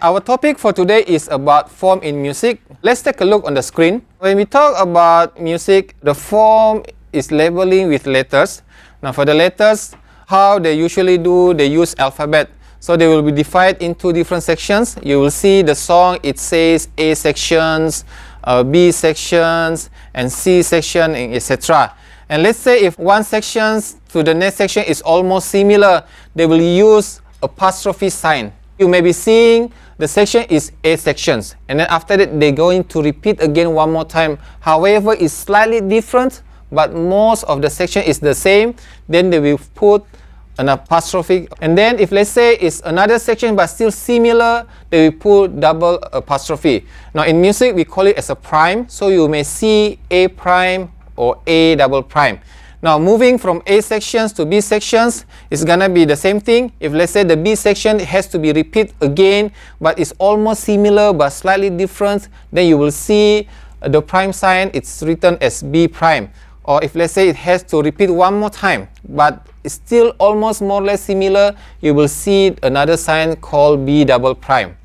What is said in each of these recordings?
Our topic for today is about form in music. Let's take a look on the screen. When we talk about music, the form is labeling with letters. Now for the letters, how they usually do, they use alphabet. So they will be divided into different sections. You will see the song, it says A sections, B sections, and C section, etc. And let's say if one section to the next section is almost similar, they will use apostrophe sign. You may be seeing the section is A sections, and then after that they're going to repeat again one more time. However, it's slightly different, but most of the section is the same. Then they will put an apostrophe, and then if let's say it's another section but still similar, they will put double apostrophe. Now in music we call it as a prime, so you may see A prime or A double prime. Now moving from A sections to B sections, it's gonna be the same thing. If let's say the B section has to be repeat again, but it's almost similar but slightly different, then you will see the prime sign, it's written as B prime. Or if let's say it has to repeat one more time, but it's still almost more or less similar, you will see another sign called B double prime.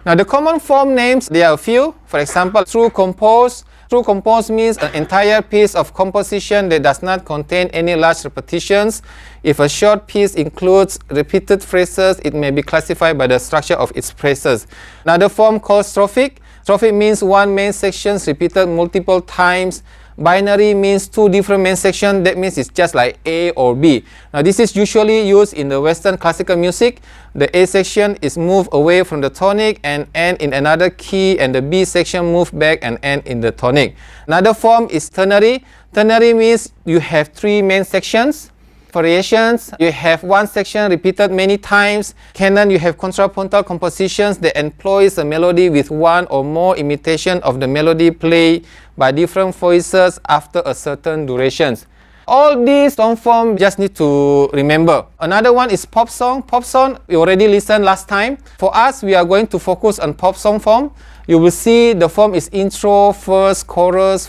Now the common form names, there are a few. For example, true compose. True compose means an entire piece of composition that does not contain any large repetitions. If a short piece includes repeated phrases, it may be classified by the structure of its phrases. Another form called strophic. Strophic means one main section repeated multiple times. Binary means two different main sections. That means it's just like A or B. Now this is usually used in the Western classical music. The A section is moved away from the tonic and end in another key, and the B section move back and end in the tonic. Another form is ternary. Ternary means you have three main sections. Variations, you have one section repeated many times. Canon, you have contrapuntal compositions that employs a melody with one or more imitation of the melody played by different voices after a certain duration. All these song forms just need to remember. Another one is pop song. Pop song, we already listened last time. For us, we are going to focus on pop song form. You will see the form is intro, first, chorus,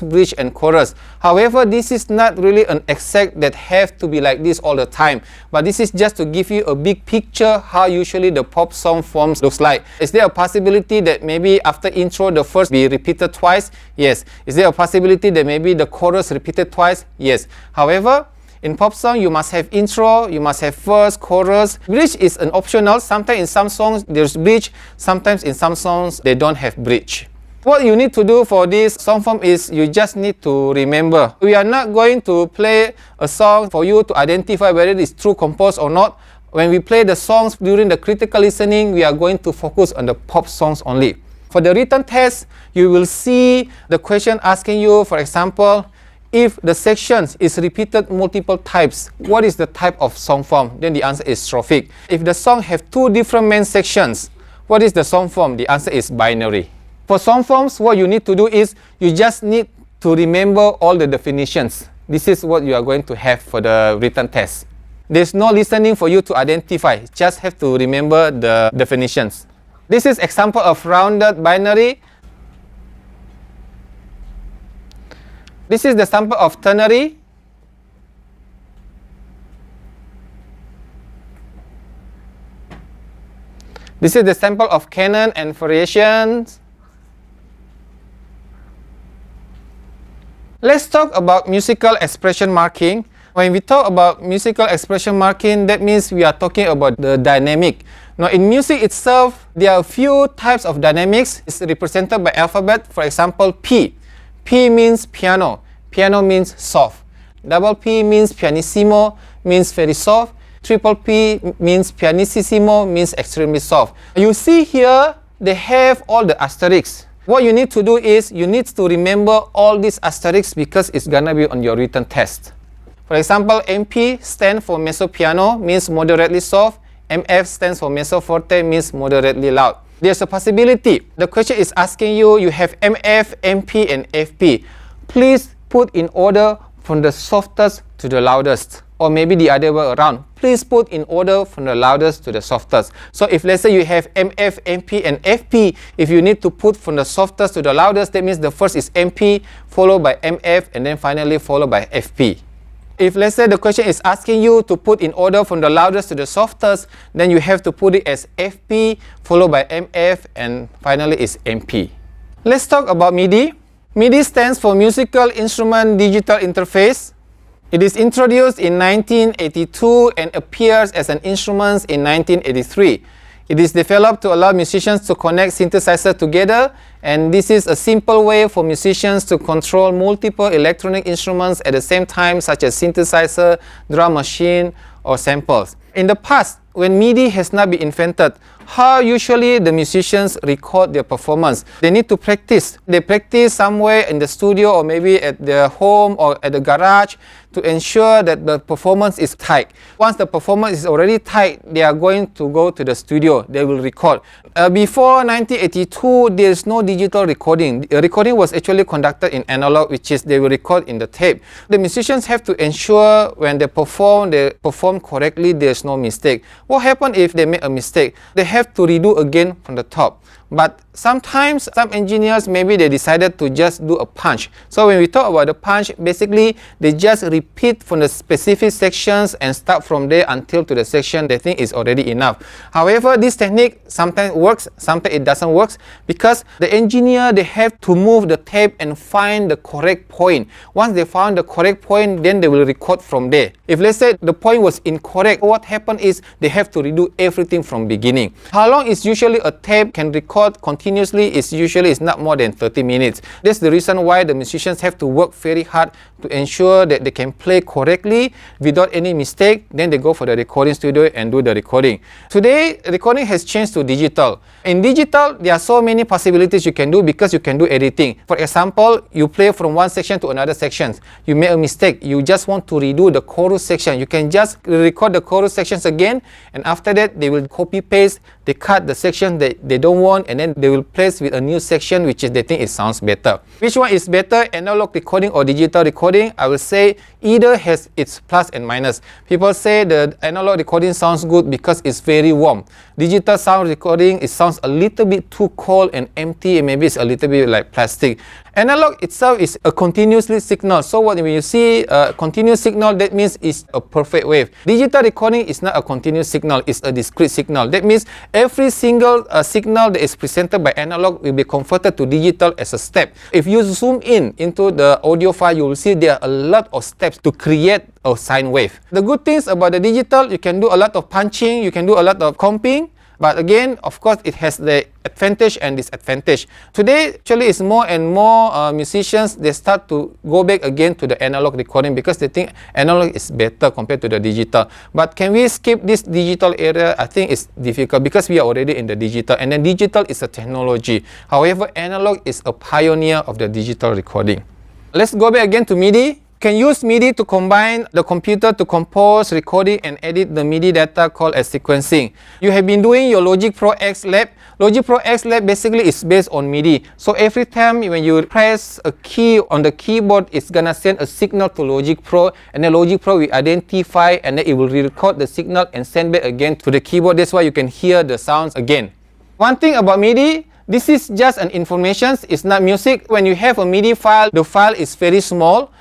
bridge, and chorus. However, this is not really an exact that have to be like this all the time. But this is just to give you a big picture how usually the pop song forms looks like. Is there a possibility that maybe after intro the first be repeated twice? Yes. Is there a possibility that maybe the chorus repeated twice? Yes. However, in pop song, you must have intro, you must have first, chorus. Bridge is an optional. Sometimes in some songs there's bridge, sometimes in some songs they don't have bridge. What you need to do for this song form is you just need to remember. We are not going to play a song for you to identify whether it is true composed or not. When we play the songs during the critical listening, we are going to focus on the pop songs only. For the written test, you will see the question asking you, for example, if the sections is repeated multiple times, what is the type of song form? Then the answer is strophic. If the song have two different main sections, what is the song form? The answer is binary. For song forms, what you need to do is you just need to remember all the definitions. This is what you are going to have for the written test. There's no listening for you to identify. Just have to remember the definitions. This is example of rounded binary. This is the sample of ternary. This is the sample of canon and variations. Let's talk about musical expression marking. When we talk about musical expression marking, that means we are talking about the dynamic. Now in music itself, there are a few types of dynamics. It's represented by alphabet. For example, P. P means piano. Piano means soft. Double P means pianissimo, means very soft. Triple P means pianissimo, means extremely soft. You see here, they have all the asterisks. What you need to do is, you need to remember all these asterisks because it's gonna be on your written test. For example, MP stands for mezzo piano, means moderately soft. MF stands for mezzo forte, means moderately loud. There's a possibility. The question is asking you, you have MF, MP, and FP. Please put in order from the softest to the loudest. Or maybe the other way around. Please put in order from the loudest to the softest. So if let's say you have MF, MP, and FP, if you need to put from the softest to the loudest, that means the first is MP, followed by MF, and then finally followed by FP. If let's say the question is asking you to put in order from the loudest to the softest, then you have to put it as FP followed by MF and finally is MP. Let's talk about MIDI. MIDI stands for Musical Instrument Digital Interface. It is introduced in 1982 and appears as an instrument in 1983. It is developed to allow musicians to connect synthesizers together, and this is a simple way for musicians to control multiple electronic instruments at the same time, such as synthesizer, drum machine, or samples. In the past, when MIDI has not been invented, how usually the musicians record their performance? They need to practice. They practice somewhere in the studio or maybe at their home or at the garage to ensure that the performance is tight. Once the performance is already tight, they are going to go to the studio. They will record. Before 1982, there is no digital recording. The recording was actually conducted in analog, which is they will record in the tape. The musicians have to ensure when they perform correctly, there's no mistake. What happens if they make a mistake? They have to redo again from the top. But sometimes some engineers, maybe they decided to just do a punch. So when we talk about the punch, basically they just repeat from the specific sections and start from there until to the section they think is already enough. However, this technique sometimes works, sometimes it doesn't work, because the engineer, they have to move the tape and find the correct point. Once they found the correct point, then they will record from there. If let's say the point was incorrect, what happened is they have to redo everything from beginning. How long is usually a tape can record continuously is usually not more than 30 minutes. That's the reason why the musicians have to work very hard to ensure that they can play correctly without any mistake. Then they go for the recording studio and do the recording. Today, recording has changed to digital. In digital, there are so many possibilities you can do because you can do editing. For example, you play from one section to another section. You make a mistake. You just want to redo the chorus section. You can just record the chorus sections again, and after that, they will copy paste. They cut the section that they don't want, and then they will place with a new section which is they think it sounds better. Which one is better, analog recording or digital recording? I will say either has its plus and minus. People say the analog recording sounds good because it's very warm. Digital sound recording, it sounds a little bit too cold and empty, and maybe it's a little bit like plastic. Analog itself is a continuously signal. So when you see a continuous signal, that means it's a perfect wave. Digital recording is not a continuous signal, it's a discrete signal. That means every single signal that is presented by analog will be converted to digital as a step. If you zoom in into the audio file, you will see there are a lot of steps to create a sine wave. The good things about the digital, you can do a lot of punching, you can do a lot of comping. But again, of course, it has the advantage and disadvantage. Today, actually, it's more and more musicians, they start to go back again to the analog recording because they think analog is better compared to the digital. But can we skip this digital era? I think it's difficult because we are already in the digital, and then digital is a technology. However, analog is a pioneer of the digital recording. Let's go back again to MIDI. You can use MIDI to combine the computer to compose, recording, and edit the MIDI data called as sequencing. You have been doing your Logic Pro X Lab. Logic Pro X Lab basically is based on MIDI. So every time when you press a key on the keyboard, it's gonna send a signal to Logic Pro, and then Logic Pro will identify, and then it will record the signal and send back again to the keyboard. That's why you can hear the sounds again. One thing about MIDI, this is just an information, it's not music. When you have a MIDI file, the file is very small.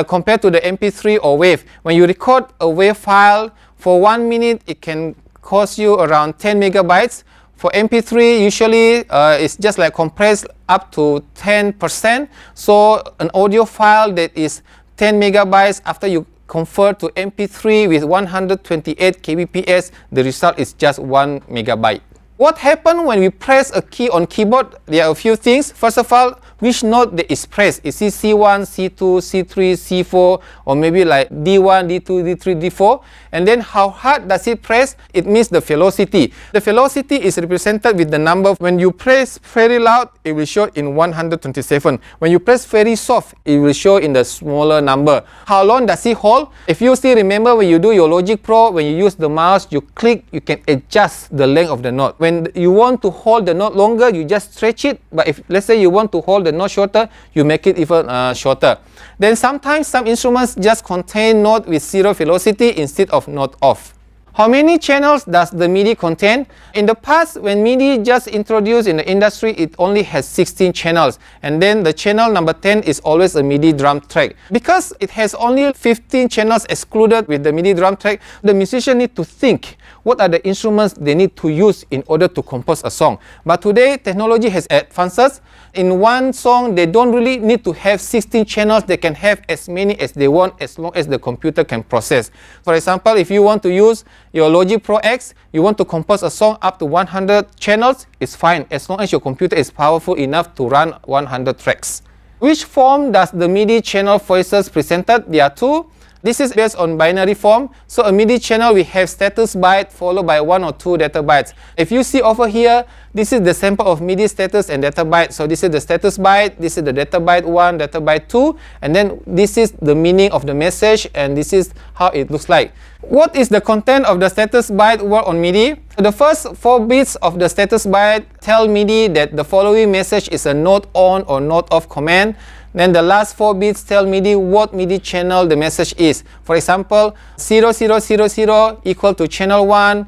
Compared to the MP3 or WAV. When you record a WAV file for 1 minute, it can cost you around 10 megabytes. For MP3, usually it's just like compressed up to 10%. So an audio file that is 10 megabytes, after you convert to MP3 with 128 kbps, the result is just 1 megabyte. What happens when we press a key on keyboard? There are a few things. First of all, which note that is pressed? Is it C1, C2, C3, C4, or maybe like D1, D2, D3, D4? And then how hard does it press? It means the velocity. The velocity is represented with the number. When you press very loud, it will show in 127. When you press very soft, it will show in the smaller number. How long does it hold? If you still remember when you do your Logic Pro, when you use the mouse, you click, you can adjust the length of the note. When you want to hold the note longer, you just stretch it. But if let's say you want to hold the note shorter, you make it even shorter. Then sometimes some instruments just contain note with zero velocity instead of note off. How many channels does the MIDI contain? In the past, when MIDI just introduced in the industry, it only has 16 channels. And then the channel number 10 is always a MIDI drum track. Because it has only 15 channels excluded with the MIDI drum track, the musician need to think what are the instruments they need to use in order to compose a song. But today, technology has advances. In one song, they don't really need to have 16 channels. They can have as many as they want as long as the computer can process. For example, if you want to use your Logic Pro X, you want to compose a song up to 100 channels, it's fine as long as your computer is powerful enough to run 100 tracks. Which form does the MIDI channel voices presented? There are two. This is based on binary form. So a MIDI channel, we have status byte followed by 1 or 2 data bytes. If you see over here, this is the sample of MIDI status and data byte. So this is the status byte, this is the data byte 1, data byte 2, and then this is the meaning of the message, and this is how it looks like. What is the content of the status byte work on MIDI? The first 4 bits of the status byte tell MIDI that the following message is a note on or note off command. Then the last 4 bits tell MIDI what MIDI channel the message is. For example, 0000 equal to channel 1,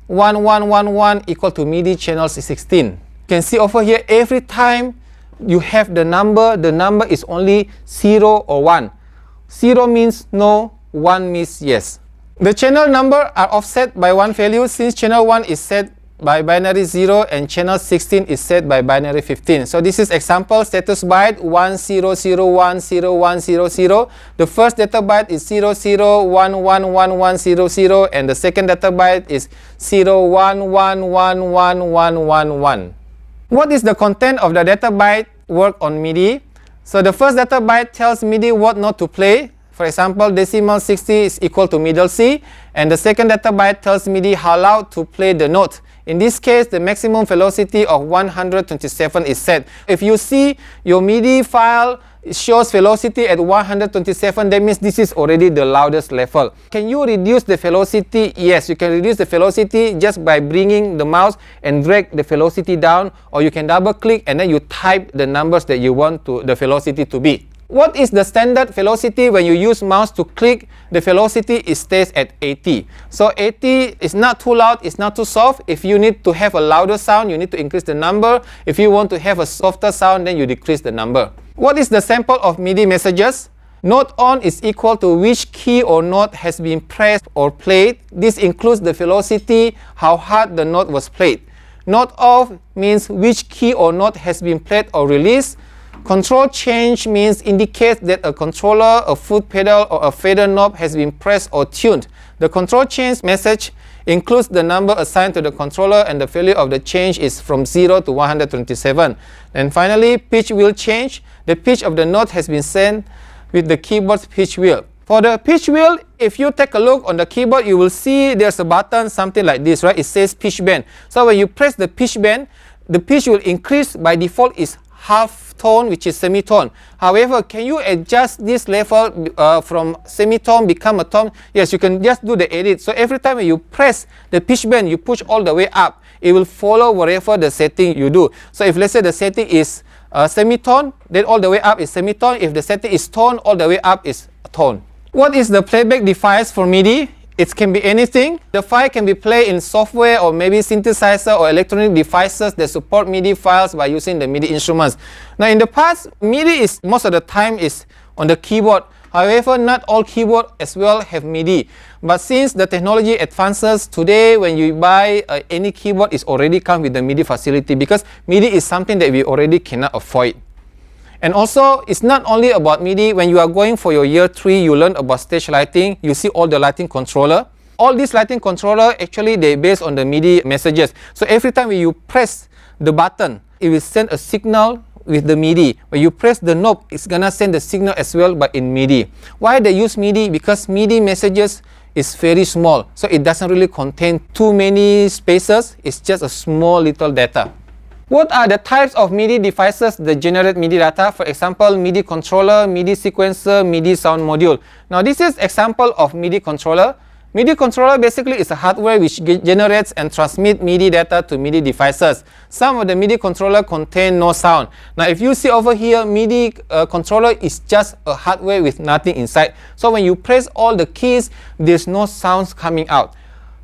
1111 equal to MIDI channel 16. You can see over here, every time you have the number is only 0 or 1. 0 means no, 1 means yes. The channel number are offset by 1 value since channel 1 is set by binary 0 and channel 16 is set by binary 15. So this is example status byte 10010100. The first data byte is 00111100 and the second data byte is 01111111. What is the content of the data byte work on MIDI? So the first data byte tells MIDI what note to play. For example, decimal 60 is equal to middle C, and the second data byte tells MIDI how loud to play the note. In this case, the maximum velocity of 127 is set. If you see your MIDI file shows velocity at 127, that means this is already the loudest level. Can you reduce the velocity? Yes, you can reduce the velocity just by bringing the mouse and drag the velocity down, or you can double click and then you type the numbers that you want the velocity to be. What is the standard velocity when you use mouse to click? The velocity stays at 80. So 80 is not too loud, it's not too soft. If you need to have a louder sound, you need to increase the number. If you want to have a softer sound, then you decrease the number. What is the sample of MIDI messages? Note on is equal to which key or note has been pressed or played. This includes the velocity, how hard the note was played. Note off means which key or note has been played or released. Control change means indicates that a controller, a foot pedal, or a fader knob has been pressed or tuned. The control change message includes the number assigned to the controller and the value of the change is from 0 to 127. And finally, pitch wheel change. The pitch of the note has been set with the keyboard's pitch wheel. For the pitch wheel, if you take a look on the keyboard, you will see there's a button, something like this, right? It says pitch bend. So when you press the pitch bend, the pitch will increase. By default is half tone, which is semitone. However, can you adjust this level from semitone become a tone? Yes, you can just do the edit. So every time you press the pitch bend, you push all the way up. It will follow whatever the setting you do. So if let's say the setting is semitone, then all the way up is semitone. If the setting is tone, all the way up is tone. What is the playback device for MIDI? It can be anything. The file can be played in software or maybe synthesizer or electronic devices that support MIDI files by using the MIDI instruments. Now in the past, MIDI is most of the time is on the keyboard. However, not all keyboards as well have MIDI. But since the technology advances, today when you buy any keyboard, it already comes with the MIDI facility because MIDI is something that we already cannot avoid. And also, it's not only about MIDI. When you are going for your year 3, you learn about stage lighting. You see all the lighting controller. All these lighting controller, actually, they based on the MIDI messages. So every time when you press the button, it will send a signal with the MIDI. When you press the knob, it's gonna send the signal as well, but in MIDI. Why they use MIDI? Because MIDI messages is very small. So it doesn't really contain too many spaces. It's just a small little data. What are the types of MIDI devices that generate MIDI data? For example, MIDI controller, MIDI sequencer, MIDI sound module. Now this is example of MIDI controller. MIDI controller basically is a hardware which generates and transmits MIDI data to MIDI devices. Some of the MIDI controller contain no sound. Now if you see over here, MIDI controller is just a hardware with nothing inside. So when you press all the keys, there's no sounds coming out.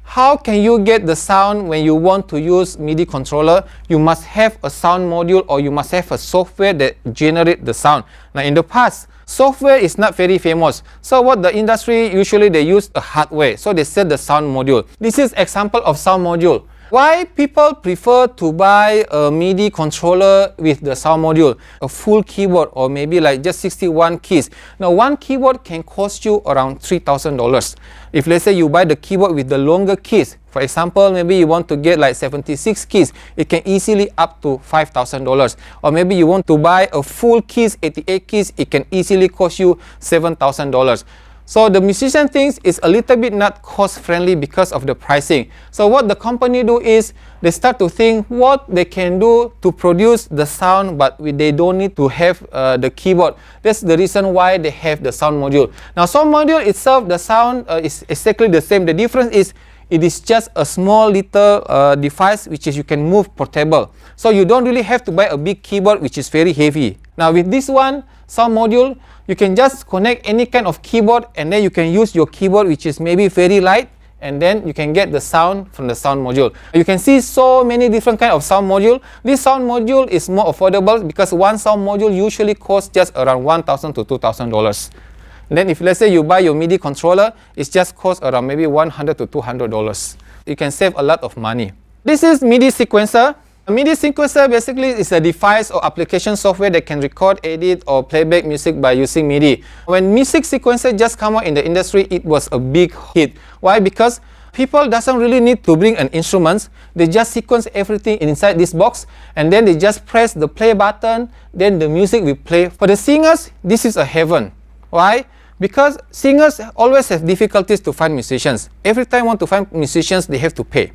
how can you get the sound when you want to use MIDI controller? You must have a sound module, or you must have a software that generate the sound. Now in the past, software is not very famous. So what the industry usually they use a hardware. So they sell the sound module. This is example of sound module. Why people prefer to buy a MIDI controller with the sound module? A full keyboard, or maybe like just 61 keys. Now one keyboard can cost you around $3,000. If let's say you buy the keyboard with the longer keys, for example, maybe you want to get like 76 keys, it can easily up to $5,000. Or maybe you want to buy a full keys, 88 keys, it can easily cost you $7,000. So the musician thinks it's a little bit not cost friendly because of the pricing. So what the company do is they start to think what they can do to produce the sound, but they don't need to have the keyboard. That's the reason why they have the sound module. Now sound module itself, the sound is exactly the same. The difference is it is just a small little device which is you can move portable. So you don't really have to buy a big keyboard which is very heavy. Now with this one, sound module, you can just connect any kind of keyboard, and then you can use your keyboard which is maybe very light, and then you can get the sound from the sound module. You can see so many different kind of sound module. This sound module is more affordable because one sound module usually costs just around $1,000 to $2,000. Then if let's say you buy your MIDI controller, it just costs around maybe $100 to $200. You can save a lot of money. This is MIDI sequencer. A MIDI sequencer basically is a device or application software that can record, edit, or playback music by using MIDI. When music sequencer just came out in the industry, it was a big hit. Why? Because people doesn't really need to bring an instrument. They just sequence everything inside this box, and then they just press the play button, then the music will play. For the singers, this is a heaven. Why? Because singers always have difficulties to find musicians. Every time want to find musicians, they have to pay.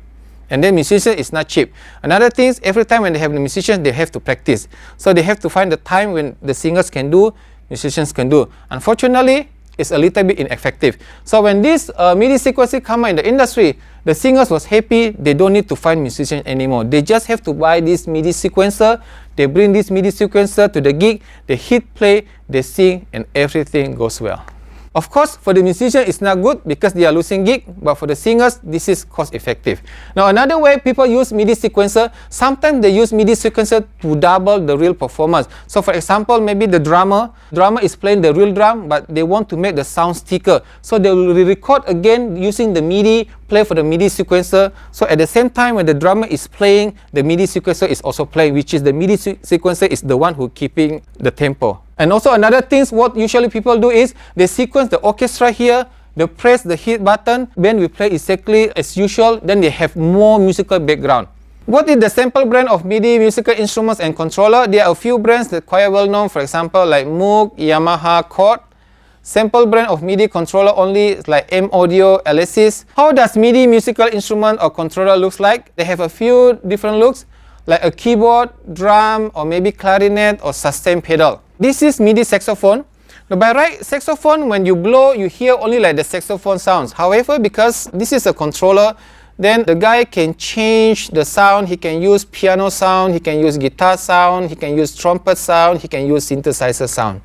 And then musician is not cheap. Another thing is every time when they have the musicians, they have to practice. So they have to find the time when the singers can do, musicians can do. Unfortunately, it's a little bit ineffective. So when this MIDI sequencer come out in the industry, the singers was happy. They don't need to find musicians anymore. They just have to buy this MIDI sequencer. They bring this MIDI sequencer to the gig. They hit play, they sing, and everything goes well. Of course, for the musician, it's not good because they are losing gig, but for the singers, this is cost effective. Now, another way people use MIDI sequencer, sometimes they use MIDI sequencer to double the real performance. So for example, maybe the drummer is playing the real drum, but they want to make the sound thicker. So they will record again using the MIDI, play for the MIDI sequencer. So at the same time, when the drummer is playing, the MIDI sequencer is also playing, which is the MIDI sequencer is the one who keeping the tempo. And also another thing, what usually people do is they sequence the orchestra here, they press the hit button, then we play exactly as usual, then they have more musical background. What is the sample brand of MIDI musical instruments and controller? There are a few brands that are quite well known, for example like Moog, Yamaha, Chord. Sample brand of MIDI controller only is like M Audio, Alesis. How does MIDI musical instrument or controller looks like? They have a few different looks, like a keyboard, drum, or maybe clarinet or sustain pedal. This is MIDI saxophone. Now by right, saxophone, when you blow, you hear only like the saxophone sounds. However, because this is a controller, then the guy can change the sound. He can use piano sound, he can use guitar sound, he can use trumpet sound, he can use synthesizer sound.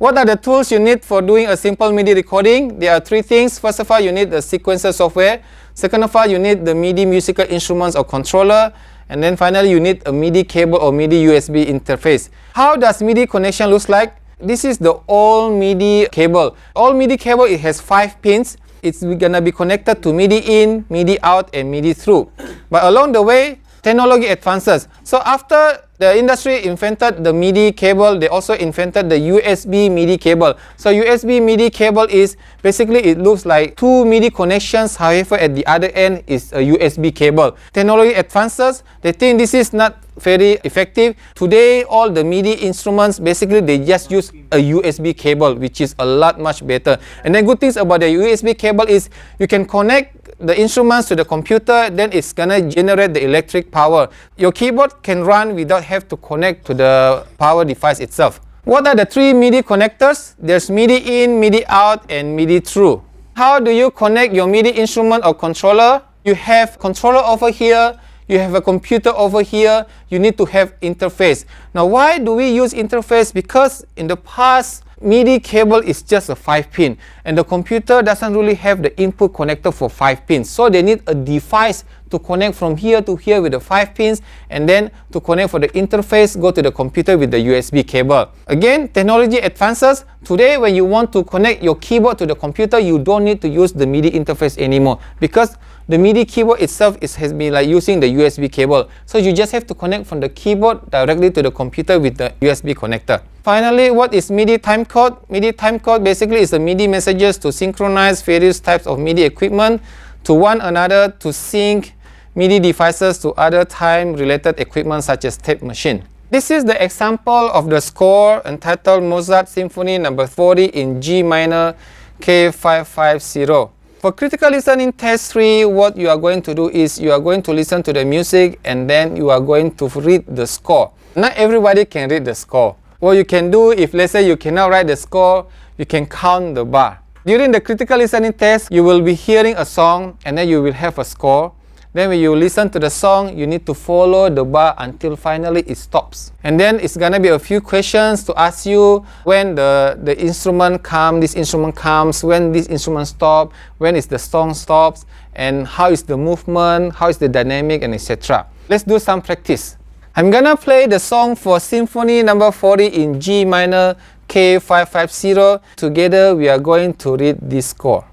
What are the tools you need for doing a simple MIDI recording? There are three things. First of all, you need the sequencer software. Second of all, you need the MIDI musical instruments or controller. And then finally, you need a MIDI cable or MIDI USB interface. How does MIDI connection look like? This is the old MIDI cable. All MIDI cable, it has 5 pins. It's gonna be connected to MIDI in, MIDI out, and MIDI through. But along the way, Technology advances. So after the industry invented the MIDI cable, they also invented the USB MIDI cable. So USB MIDI cable is basically, it looks like two MIDI connections, however at the other end is a USB cable. Technology advances, they think this is not very effective. Today all the MIDI instruments, basically they just use a USB cable, which is a lot much better. And then good things about the USB cable is you can connect the instruments to the computer, then it's gonna generate the electric power. Your keyboard can run without have to connect to the power device itself. What are the three MIDI connectors? There's MIDI in, MIDI out, and MIDI through. How do you connect your MIDI instrument or controller? You have controller over here, you have a computer over here, you need to have interface. Now why do we use interface? Because in the past, MIDI cable is just a 5-pin and the computer doesn't really have the input connector for 5 pins. So they need a device to connect from here to here with the 5 pins, and then to connect for the interface, go to the computer with the USB cable. Again, technology advances. Today when you want to connect your keyboard to the computer, you don't need to use the MIDI interface anymore, because the MIDI keyboard itself has been like using the USB cable. So you just have to connect from the keyboard directly to the computer with the USB connector. Finally, what is MIDI timecode? MIDI timecode basically is the MIDI messages to synchronize various types of MIDI equipment to one another to sync MIDI devices to other time-related equipment such as tape machine. This is the example of the score entitled Mozart Symphony No. 40 in G minor K550. For critical listening test 3, what you are going to do is you are going to listen to the music and then you are going to read the score. Not everybody can read the score. What you can do, if let's say you cannot write the score, you can count the bar. During the critical listening test, you will be hearing a song and then you will have a score. Then when you listen to the song, you need to follow the bar until finally it stops. And then it's gonna be a few questions to ask you when the instrument comes, this instrument comes, when this instrument stops, when is the song stops, and how is the movement, how is the dynamic, and etc. Let's do some practice. I'm gonna play the song for Symphony No. 40 in G minor K550. Together we are going to read this score.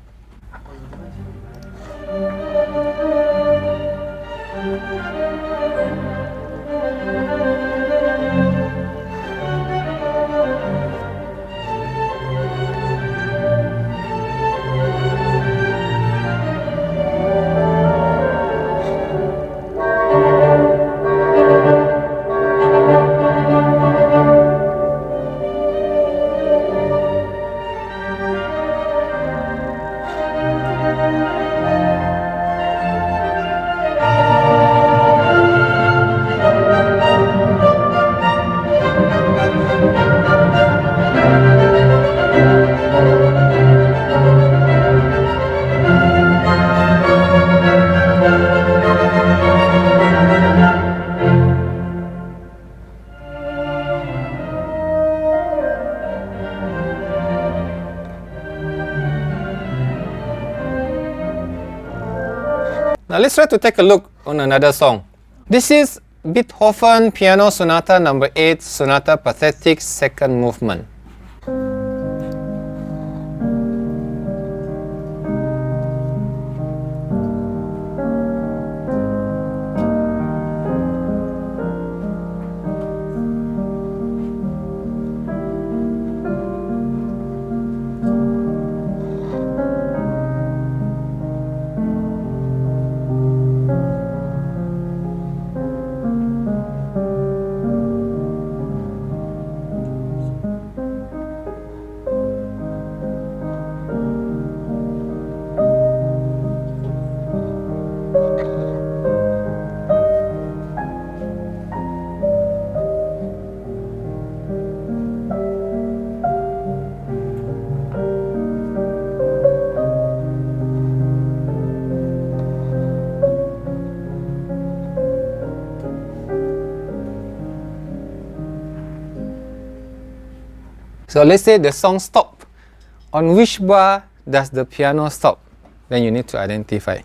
Now let's try to take a look on another song. This is Beethoven Piano Sonata No. 8, Sonata Pathetic, second movement. So let's say the song stop. On which bar does the piano stop? Then you need to identify.